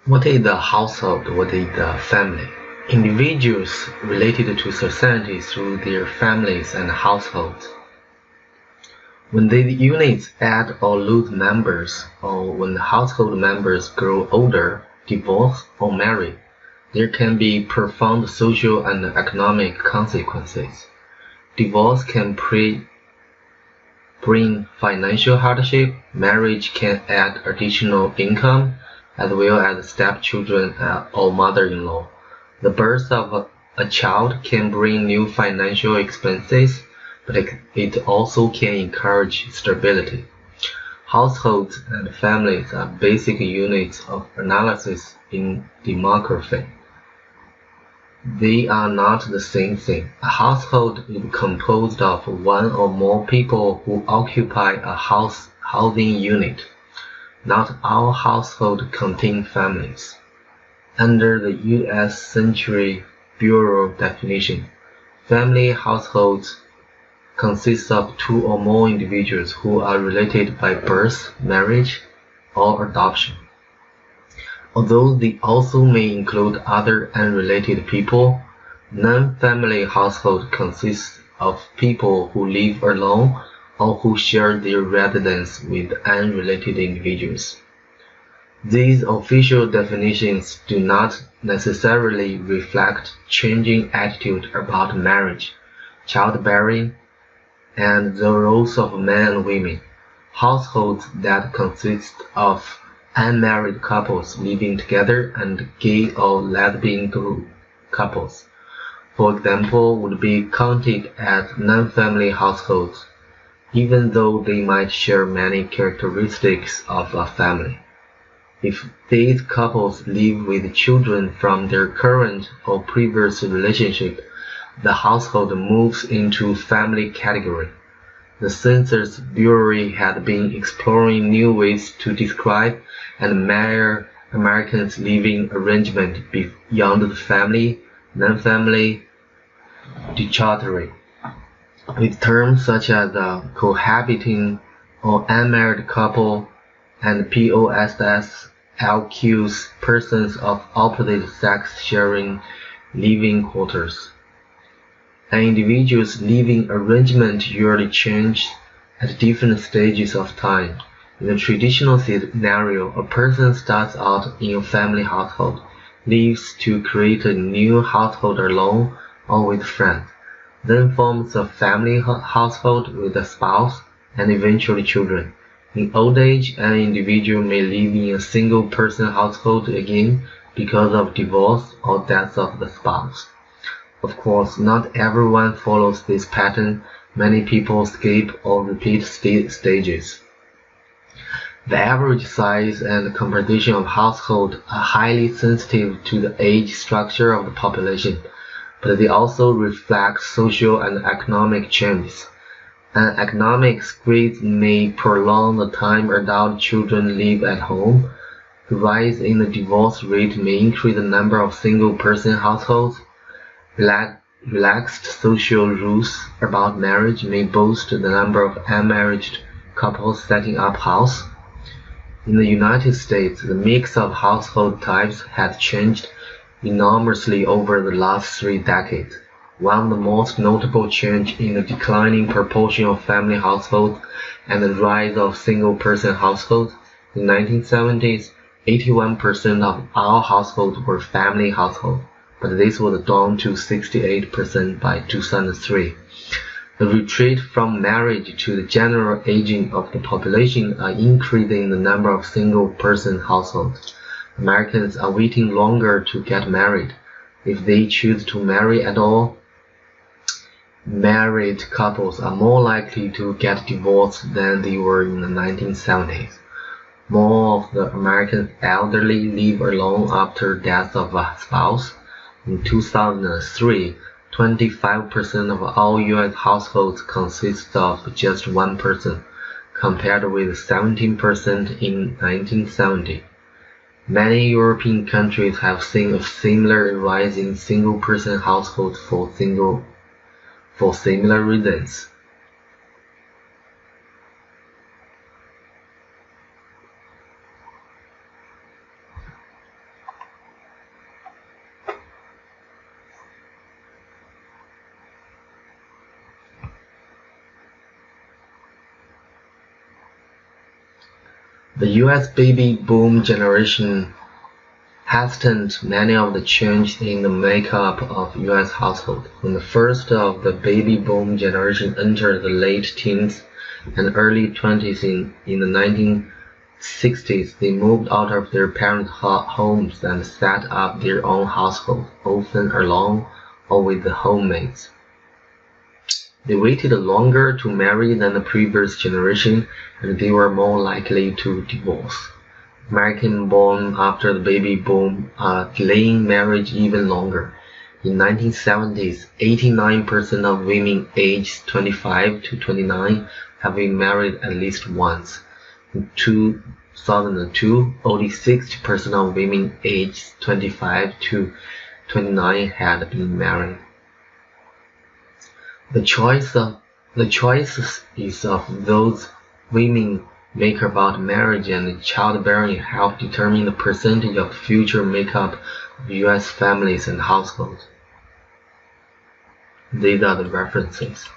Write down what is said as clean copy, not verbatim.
What is the household? What is the family? Individuals related to society through their families and households. When these units add or lose members, or when household members grow older, divorce, or marry, there can be profound social and economic consequences. Divorce can bring financial hardship, marriage can add additional income, as well as stepchildren or mother-in-law. The birth of a child can bring new financial expenses, but it also can encourage stability. Households and families are basic units of analysis in demography. They are not the same thing. A household is composed of one or more people who occupy a housing unit. Not all households contain families. Under the U.S. Census Bureau definition, family households consist of two or more individuals who are related by birth, marriage, or adoption. Although they also may include other unrelated people, non-family household consists of people who live alone or who share their residence with unrelated individuals. These official definitions do not necessarily reflect changing attitude about marriage, childbearing, and the roles of men and women. Households that consist of unmarried couples living together and gay or lesbian couples, for example, would be counted as non-family households, even though they might share many characteristics of a family. If these couples live with children from their current or previous relationship, the household moves into family category. The Census Bureau had been exploring new ways to describe and measure Americans' living arrangement beyond the family, non-family dichotomy, with terms such as cohabiting or unmarried couple and POSSLQs, persons of opposite sex sharing living quarters. An individual's living arrangement usually changes at different stages of time. In a traditional scenario, a person starts out in a family household, leaves to create a new household alone or with friends, then forms a family household with a spouse and eventually children. In old age, an individual may live in a single-person household again because of divorce or death of the spouse. Of course, not everyone follows this pattern. Many people skip or repeat stages. The average size and composition of households are highly sensitive to the age structure of the population, but they also reflect social and economic changes. An economic squeeze may prolong the time adult children live at home. The rise in the divorce rate may increase the number of single-person households. Relaxed social rules about marriage may boost the number of unmarried couples setting up house. In the United States, the mix of household types has changed enormously over the last 3 decades. One of the most notable changes in the declining proportion of family households and the rise of single-person households. In the 1970s, 81% of all households were family households, but this was down to 68% by 2003. The retreat from marriage to the general aging of the population are increasing the number of single-person households. Americans are waiting longer to get married. If they choose to marry at all, married couples are more likely to get divorced than they were in the 1970s. More of the American elderly live alone after death of a spouse. In 2003, 25% of all U.S. households consist of just one person, compared with 17% in 1970. Many European countries have seen a similar rise in single-person households for similar reasons. The U.S. baby boom generation hastened many of the changes in the makeup of U.S. households. When the first of the baby boom generation entered the late teens and early 20s in the 1960s, they moved out of their parents' homes and set up their own households, often alone or with the homemates. They waited longer to marry than the previous generation, and they were more likely to divorce. Americans born after the baby boom are delaying marriage even longer. In the 1970s, 89% of women aged 25 to 29 have been married at least once. In 2002, only 60% of women aged 25 to 29 had been married. The choice is of those women make about marriage and childbearing help determine the percentage of the future makeup of U.S. families and households. These are the references.